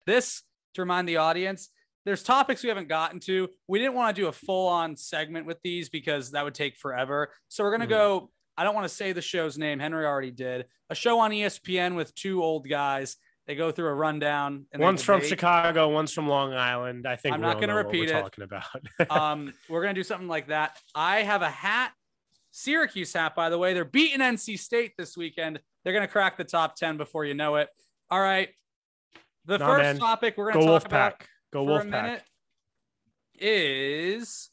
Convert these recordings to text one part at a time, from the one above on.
this, to remind the audience, there's topics we haven't gotten to. We didn't want to do a full-on segment with these because that would take forever. So we're going to go, I don't want to say the show's name. Henry already did. A show on ESPN with two old guys. They go through a rundown. And one's from Chicago, one's from Long Island. I think I'm not going to repeat it. Talking about. We're going to do something like that. I have a hat, Syracuse hat, by the way. They're beating NC State this weekend. They're going to crack the top 10 before you know it. All right. The first topic we're going to talk about for a minute is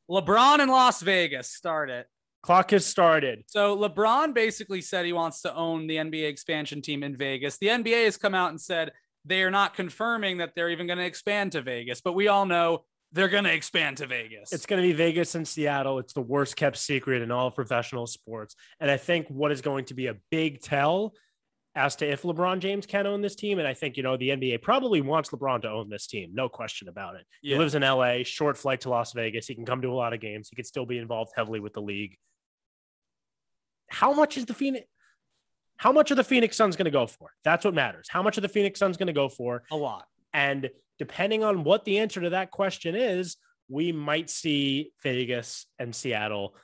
LeBron in Las Vegas. Start it. Clock has started. So LeBron basically said he wants to own the NBA expansion team in Vegas. The NBA has come out and said they are not confirming that they're even going to expand to Vegas, but we all know they're going to expand to Vegas. It's going to be Vegas and Seattle. It's the worst kept secret in all of professional sports. And I think what is going to be a big tell as to if LeBron James can own this team. And I think, the NBA probably wants LeBron to own this team. No question about it. Yeah. He lives in LA, short flight to Las Vegas. He can come to a lot of games. He could still be involved heavily with the league. How much are the Phoenix Suns going to go for? That's what matters. How much are the Phoenix Suns going to go for? A lot. And depending on what the answer to that question is, we might see Vegas and Seattle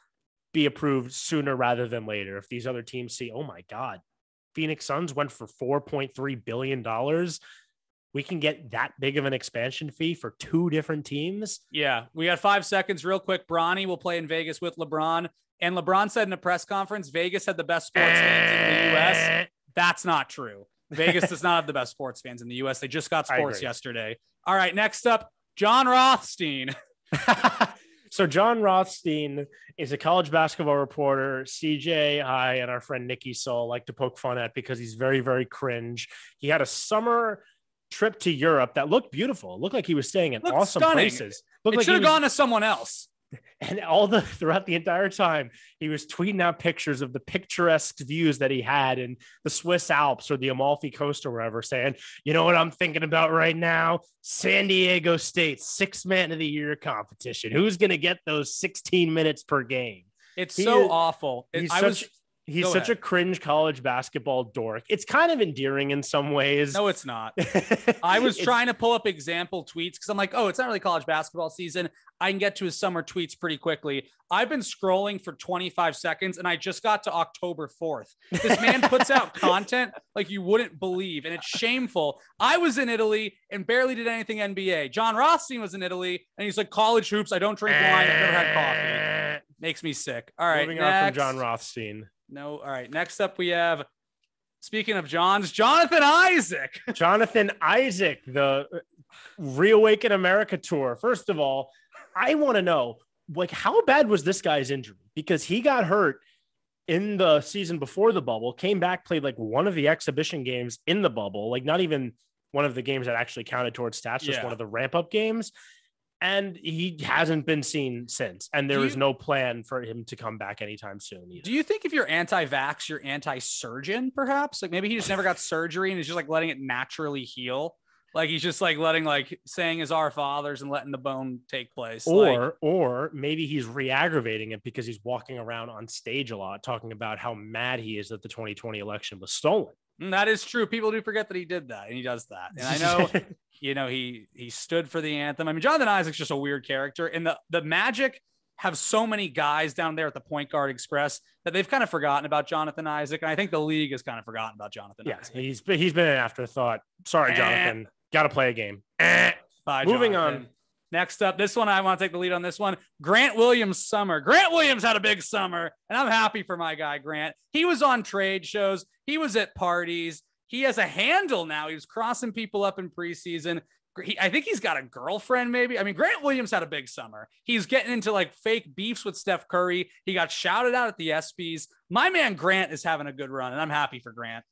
be approved sooner rather than later. If these other teams see, oh my God, Phoenix Suns went for $4.3 billion. We can get that big of an expansion fee for two different teams. Yeah. We got 5 seconds real quick. Bronny will play in Vegas with LeBron. And LeBron said in a press conference, Vegas had the best sports fans in the U.S. That's not true. Vegas does not have the best sports fans in the U.S. They just got sports yesterday. All right, next up, John Rothstein. So John Rothstein is a college basketball reporter. CJ, I, and our friend Nikki Soul like to poke fun at because he's very, very cringe. He had a summer trip to Europe that looked beautiful. It looked like he was staying in awesome places. It should have gone to someone else. And throughout the entire time, he was tweeting out pictures of the picturesque views that he had in the Swiss Alps or the Amalfi Coast or wherever, saying, you know what I'm thinking about right now? San Diego State 6th Man of the Year competition. Who's going to get those 16 minutes per game? It's awful. He's such a cringe college basketball dork. It's kind of endearing in some ways. No, it's not. I was trying to pull up example tweets because I'm like, oh, it's not really college basketball season. I can get to his summer tweets pretty quickly. I've been scrolling for 25 seconds and I just got to October 4th. This man puts out content like you wouldn't believe, and it's shameful. I was in Italy and barely did anything NBA. John Rothstein was in Italy and he's like, college hoops. I don't drink wine. I've never had coffee. Makes me sick. All right. Moving on from John Rothstein. No. All right. Next up, we have, speaking of Johns, Jonathan Isaac. Jonathan Isaac, the Reawaken America tour. First of all, I want to know, how bad was this guy's injury? Because he got hurt in the season before the bubble, came back, played one of the exhibition games in the bubble, not even one of the games that actually counted towards stats, just one of the ramp-up games. And he hasn't been seen since. And there is no plan for him to come back anytime soon either. Do you think if you're anti-vax, you're anti-surgeon, perhaps? Maybe he just never got surgery and he's just letting it naturally heal. He's just letting saying his Our Fathers and letting the bone take place. Or maybe he's re-aggravating it because he's walking around on stage a lot talking about how mad he is that the 2020 election was stolen. That is true. People do forget that he did that and he does that. And I know, he stood for the anthem. I mean, Jonathan Isaac's just a weird character, and the Magic have so many guys down there at the Point Guard Express that they've kind of forgotten about Jonathan Isaac. And I think the league has kind of forgotten about Jonathan Isaac. He's been an afterthought. Sorry, Jonathan. Got to play a game. Bye, Moving on. Next up, this one, I want to take the lead on this one. Grant Williams' summer. Grant Williams had a big summer, and I'm happy for my guy, Grant. He was on trade shows. He was at parties. He has a handle now. He was crossing people up in preseason. I think he's got a girlfriend, maybe. I mean, Grant Williams had a big summer. He's getting into fake beefs with Steph Curry. He got shouted out at the ESPYs. My man Grant is having a good run, and I'm happy for Grant.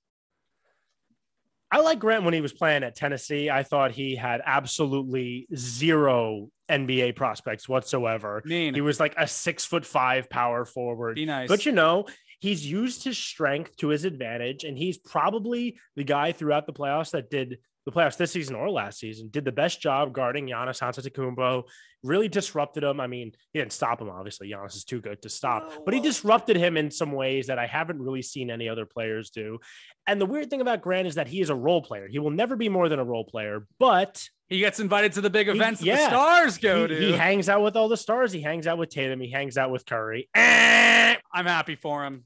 I like Grant when he was playing at Tennessee. I thought he had absolutely zero NBA prospects whatsoever. Mean. He was a 6'5" power forward. Be nice. But he's used his strength to his advantage, and he's probably the guy throughout the playoffs that did the playoffs this season or last season, did the best job guarding Giannis Antetokounmpo, really disrupted him. I mean, he didn't stop him. Obviously, Giannis is too good to stop, but he disrupted him in some ways that I haven't really seen any other players do. And the weird thing about Grant is that he is a role player. He will never be more than a role player, but he gets invited to the big events the stars go to. He hangs out with all the stars. He hangs out with Tatum. He hangs out with Curry. I'm happy for him.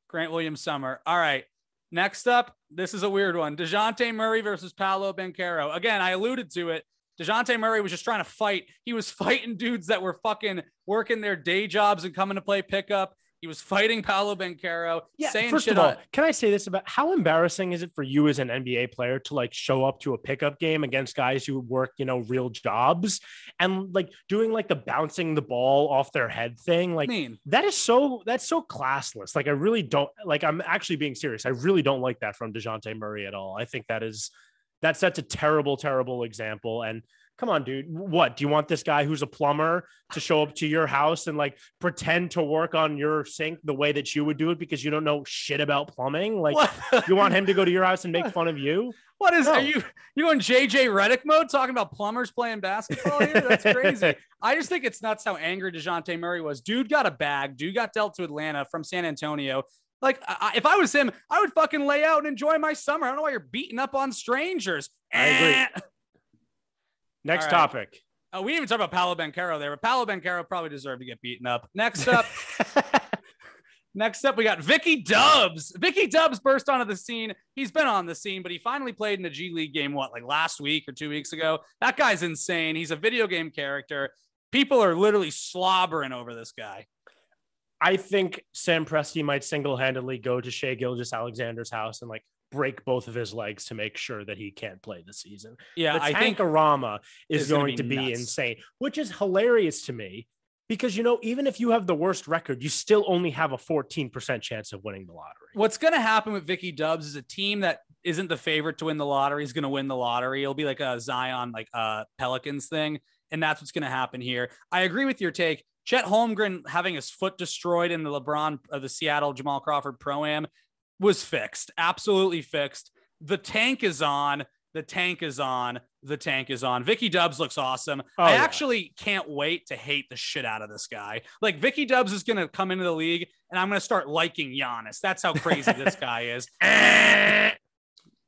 Grant Williams Summer. All right. Next up, this is a weird one. DeJounte Murray versus Paolo Banchero. Again, I alluded to it. DeJounte Murray was just trying to fight. He was fighting dudes that were fucking working their day jobs and coming to play pickup. He was fighting Paolo Banchero. Yeah, saying first shit of all, on... can I say this about how embarrassing is it for you as an NBA player to like show up to a pickup game against guys who work, real jobs and like doing like the bouncing the ball off their head thing? Like that's so classless. Like I really don't like, I'm actually being serious. I really don't like that from DeJounte Murray at all. I think that's a terrible, terrible example. And come on, dude. What do you want this guy who's a plumber to show up to your house and like pretend to work on your sink the way that you would do it because you don't know shit about plumbing? Like you want him to go to your house and make fun of you? What is are you in JJ Redick mode talking about plumbers playing basketball here? That's crazy. I just think it's nuts how angry DeJounte Murray was. Dude got a bag. Dude got dealt to Atlanta from San Antonio. Like, if I was him, I would fucking lay out and enjoy my summer. I don't know why you're beating up on strangers. I agree. Next topic. Oh, we didn't even talk about Paolo Banchero there, but Paolo Banchero probably deserved to get beaten up. Next up, we got Vicky Dubs. Vicky Dubs burst onto the scene. He's been on the scene, but he finally played in a G League game, last week or 2 weeks ago? That guy's insane. He's a video game character. People are literally slobbering over this guy. I think Sam Presti might single-handedly go to Shai Gilgeous-Alexander's house and break both of his legs to make sure that he can't play the season. Yeah, I think Tankarama is going to be insane, which is hilarious to me because, even if you have the worst record, you still only have a 14% chance of winning the lottery. What's going to happen with Vicky Dubs is a team that isn't the favorite to win the lottery is going to win the lottery. It'll be like a Zion, Pelicans thing. And that's what's going to happen here. I agree with your take. Chet Holmgren having his foot destroyed in the Seattle Jamal Crawford Pro-Am was fixed. Absolutely fixed. The tank is on. The tank is on. The tank is on. Vicky Dubs looks awesome. I actually can't wait to hate the shit out of this guy. Like Vicky Dubs is going to come into the league and I'm going to start liking Giannis. That's how crazy this guy is.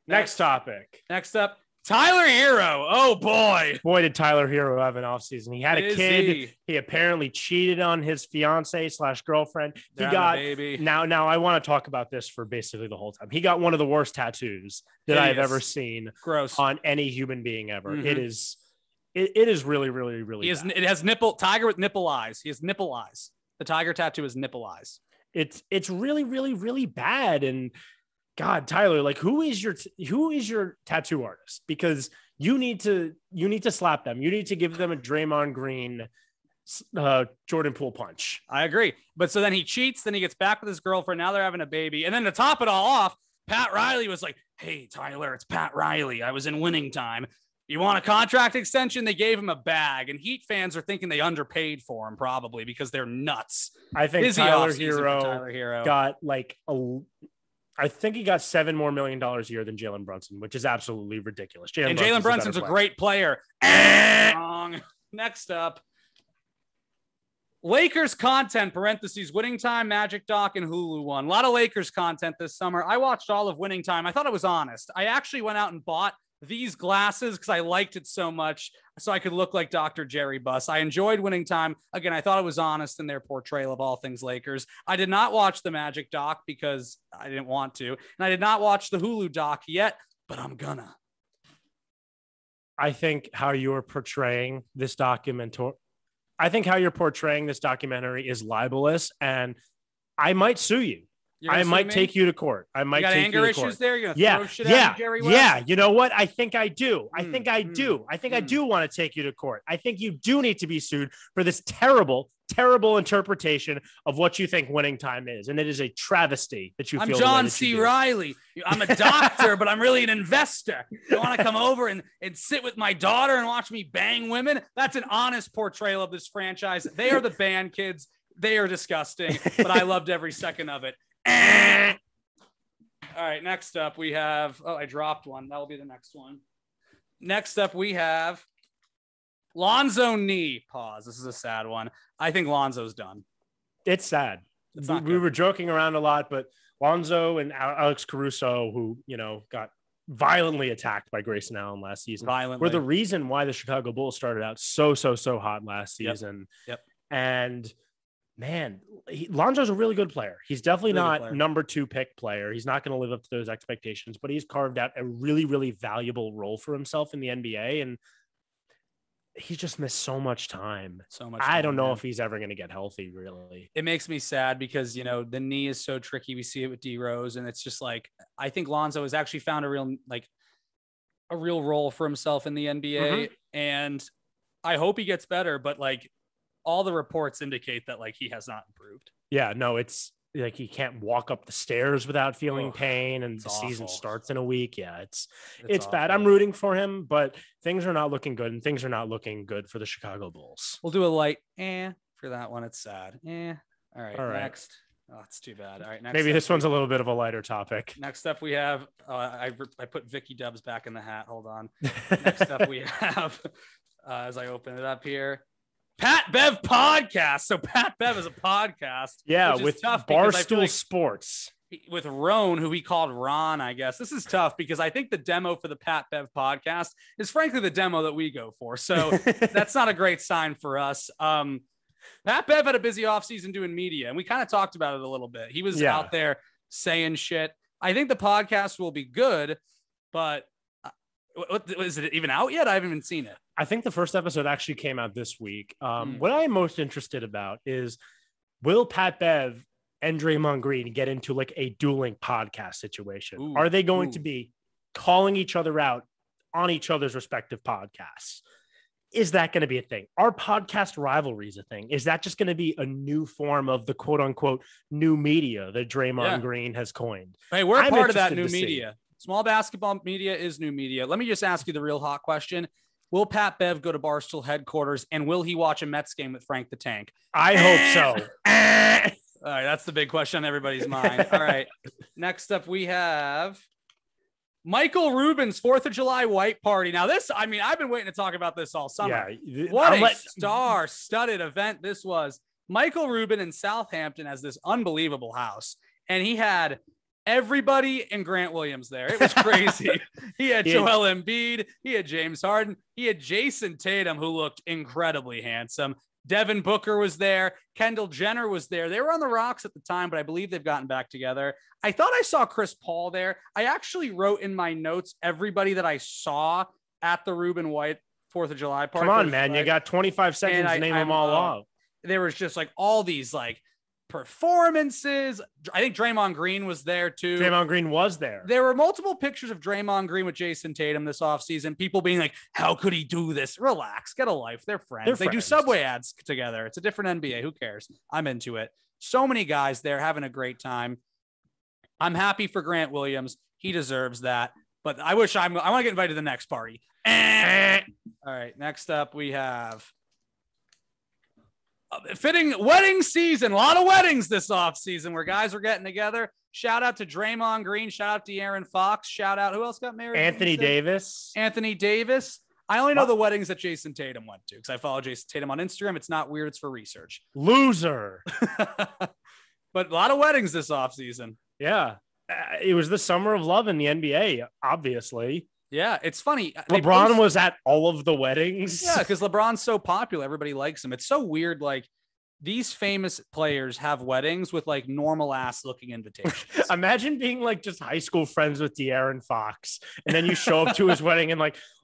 Next topic. Next up. Tyler Hero. Oh boy. Boy, did Tyler Hero have an offseason. He had a kid. He apparently cheated on his fiance/girlfriend. He got a baby. Now I want to talk about this for basically the whole time. He got one of the worst tattoos that I've ever seen. Gross. On any human being ever. Mm-hmm. It is really, really, really bad. It has tiger with nipple eyes. He has nipple eyes. The tiger tattoo is nipple eyes. It's really, really, really bad. And God, Tyler, who is your tattoo artist? Because you need to slap them. You need to give them a Draymond Green, Jordan Poole punch. I agree. But so then he cheats. Then he gets back with his girlfriend. Now they're having a baby. And then to top it all off, Pat Riley was like, "Hey, Tyler, it's Pat Riley. I was in winning time. You want a contract extension?" They gave him a bag. And Heat fans are thinking they underpaid for him probably because they're nuts. I think Tyler Hero got I think he got $7 more million a year than Jalen Brunson, which is absolutely ridiculous. Jalen Brunson's a great player. Wrong. Next up, Lakers content, winning time, Magic Doc, and Hulu one. A lot of Lakers content this summer. I watched all of winning time. I thought it was honest. I actually went out and bought these glasses because I liked it so much so I could look like Dr. Jerry Buss. I enjoyed winning time. Again, I thought it was honest in their portrayal of all things Lakers. I did not watch the Magic doc because I didn't want to. And I did not watch the Hulu doc yet, but I'm gonna. I think how you're portraying this documentary is libelous, and I might sue you. I might take you to court. I might take you to court. You got anger issues there? You're going to throw shit at Jerry West? Yeah. You know what? I think I do. I think I do want to take you to court. I think you do need to be sued for this terrible, terrible interpretation of what you think winning time is. And it is a travesty that you feel. I'm John C. Riley. I'm a doctor, but I'm really an investor. You want to come over and sit with my daughter and watch me bang women? That's an honest portrayal of this franchise. They are the band kids. They are disgusting, but I loved every second of it. All right, next up we have, I dropped one. That'll be the next one. Next up we have Lonzo knee. Pause. This is a sad one. I think Lonzo's done. It's sad. We were joking around a lot, but Lonzo and Alex Caruso, who, got violently attacked by Grayson Allen last season, were the reason why the Chicago Bulls started out so hot last season. Yep. And man, Lonzo's a really good player. He's definitely not number 2 pick player. He's not going to live up to those expectations, but he's carved out a really, really valuable role for himself in the NBA. And he's just missed so much time. I don't know if he's ever going to get healthy, really. It makes me sad because, the knee is so tricky. We see it with D Rose, and it's just like, I think Lonzo has actually found a real role for himself in the NBA. And I hope he gets better, but all the reports indicate that he has not improved. Yeah, no, it's like he can't walk up the stairs without feeling pain, and the season starts in a week. Yeah, it's bad. I'm rooting for him, but things are not looking good, and things are not looking good for the Chicago Bulls. We'll do a light for that one. It's sad. All right. Next. Oh, it's too bad. All right. Next. Maybe this one's a little bit of a lighter topic. Next up, we have. I put Vicky Dubs back in the hat. Hold on. Next up, we have. As I open it up here, Pat Bev podcast. So Pat Bev is a podcast. Yeah, with Barstool Sports. With Roan, who he called Ron, I guess. This is tough because I think the demo for the Pat Bev podcast is frankly the demo that we go for. So that's not a great sign for us. Pat Bev had a busy offseason doing media, and we kind of talked about it a little bit. He was out there saying shit. I think the podcast will be good, but is it even out yet? I haven't even seen it. I think the first episode actually came out this week. What I'm most interested about is, will Pat Bev and Draymond Green get into a dueling podcast situation? Are they going to be calling each other out on each other's respective podcasts? Is that going to be a thing? Are podcast rivalries a thing? Is that just going to be a new form of the quote unquote new media that Draymond Green has coined? Hey, we're part of that new media. Small basketball media is new media. Let me just ask you the real hot question. Will Pat Bev go to Barstool headquarters, and will he watch a Mets game with Frank the Tank? I hope so. All right, that's the big question on everybody's mind. All right, next up we have Michael Rubin's 4th of July white party. Now this, I've been waiting to talk about this all summer. Yeah, what a star-studded event this was. Michael Rubin in Southampton has this unbelievable house, and he had everybody and Grant Williams there. It was crazy. He had Joel Embiid. He had James Harden. He had Jason Tatum, who looked incredibly handsome. Devin Booker was there. Kendall Jenner was there. They were on the rocks at the time, but I believe they've gotten back together. I thought I saw Chris Paul there. I actually wrote in my notes everybody that I saw at the Rubin White 4th of July party. Come on, man. You got 25 seconds to name them all off. There was just all these performances. I think Draymond Green was there too. Draymond Green was there. There were multiple pictures of Draymond Green with Jason Tatum this offseason. People being like, how could he do this? Relax, get a life. They're friends. They do Subway ads together. It's a different NBA. Who cares? I'm into it. So many guys there having a great time. I'm happy for Grant Williams. He deserves that. But I want to get invited to the next party. All right. Next up, we have fitting wedding season. A lot of weddings this off season where guys are getting together. Shout out to Draymond Green. Shout out to De'Aaron Fox. Shout out. Who else got married? Anthony Davis. I only know the weddings that Jason Tatum went to because I follow Jason Tatum on Instagram. It's not weird. It's for research. Loser. But a lot of weddings this off season. Yeah. It was the summer of love in the NBA, obviously. Yeah, it's funny. LeBron was at all of the weddings. Yeah, because LeBron's so popular. Everybody likes him. It's so weird. These famous players have weddings with normal ass looking invitations. Imagine being just high school friends with De'Aaron Fox. And then you show up to his wedding and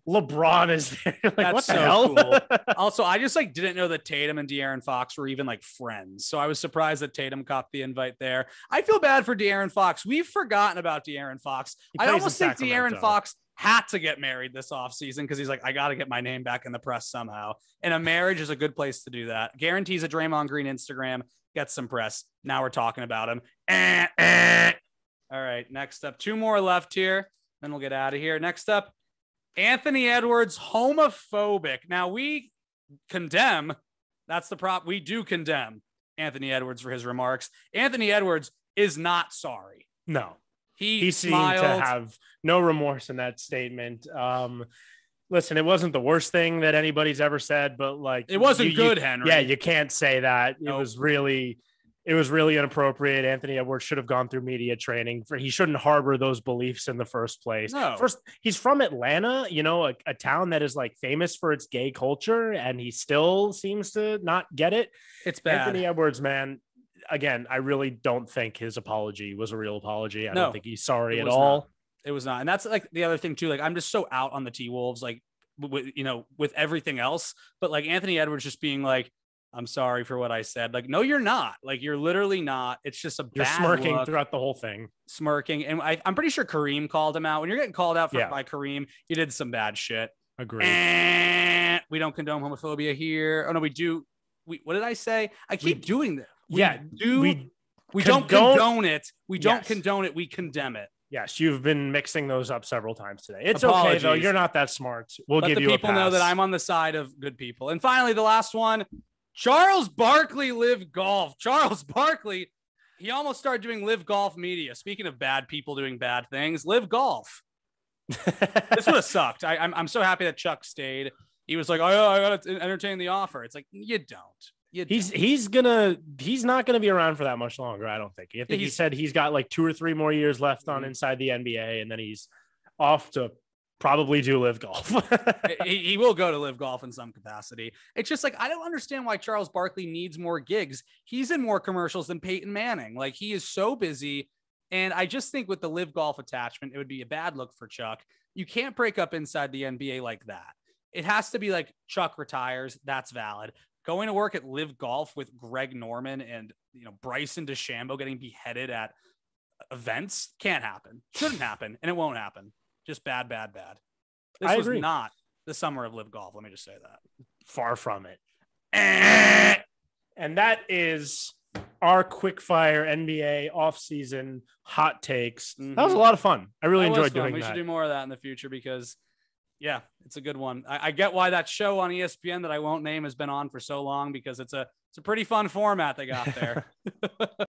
LeBron is there. That's what the so hell? Cool. Also, I just didn't know that Tatum and De'Aaron Fox were even friends. So I was surprised that Tatum caught the invite there. I feel bad for De'Aaron Fox. We've forgotten about De'Aaron Fox. I almost think De'Aaron Fox had to get married this offseason because he's I got to get my name back in the press somehow. And a marriage is a good place to do that. Guarantees a Draymond Green Instagram, gets some press. Now we're talking about him. All right, next up, 2 more left here. Then we'll get out of here. Next up, Anthony Edwards, homophobic. Now we condemn, that's the prop. We do condemn Anthony Edwards for his remarks. Anthony Edwards is not sorry. No, he seemed smiled. to have no remorse in that statement. Listen, it wasn't the worst thing that anybody's ever said, but like it wasn't good, Henry. Yeah, you can't say that. Nope. It was really inappropriate. Anthony Edwards should have gone through media training. He shouldn't harbor those beliefs in the first place. No. First, he's from Atlanta, you know, a town that is like famous for its gay culture, and he still seems to not get it. It's bad. Anthony Edwards, man. Again, I really don't think his apology was a real apology. I don't think he's sorry at all. Not. It was not. And that's like the other thing too. Like, I'm just so out on the T-Wolves, like with everything else, but like Anthony Edwards just being like, I'm sorry for what I said. Like, no, you're not. Like, you're literally not. It's just you're bad smirking look. Throughout the whole thing. Smirking. And I'm pretty sure Kareem called him out. When you're getting called out by Kareem, you did some bad shit. Agreed. And we don't condone homophobia here. Oh no, we do. What did I say? I keep doing this. We don't condone it. We don't condone it. We condemn it. Yes, you've been mixing those up several times today. It's Apologies. okay though. You're not that smart. We'll give you a pass. Let the people know that I'm on the side of good people. And finally, the last one. Charles Barkley live golf. Charles Barkley, he almost started doing live golf media. Speaking of bad people doing bad things, live golf. This would have sucked. I'm so happy that Chuck stayed. He was like, oh, I got to entertain the offer. It's like, you don't. He's not gonna be around for that much longer. I don't think. He said he's got like 2 or 3 more years left on inside the NBA, and then he's off to probably do live golf. he will go to live golf in some capacity. It's just like, I don't understand why Charles Barkley needs more gigs. He's in more commercials than Peyton Manning. Like, he is so busy. And I just think with the live golf attachment, it would be a bad look for Chuck. You can't break up inside the NBA like that. It has to be like Chuck retires. That's valid. Going to work at live golf with Greg Norman and, Bryson DeChambeau getting beheaded at events can't happen. Shouldn't happen. And it won't happen. Just bad. This was not the summer of live golf. Let me just say that. Far from it. And that is our quickfire NBA offseason hot takes. Mm-hmm. That was a lot of fun. I really enjoyed doing that. We should do more of that in the future because, yeah, it's a good one. I get why that show on ESPN that I won't name has been on for so long because it's a pretty fun format they got there.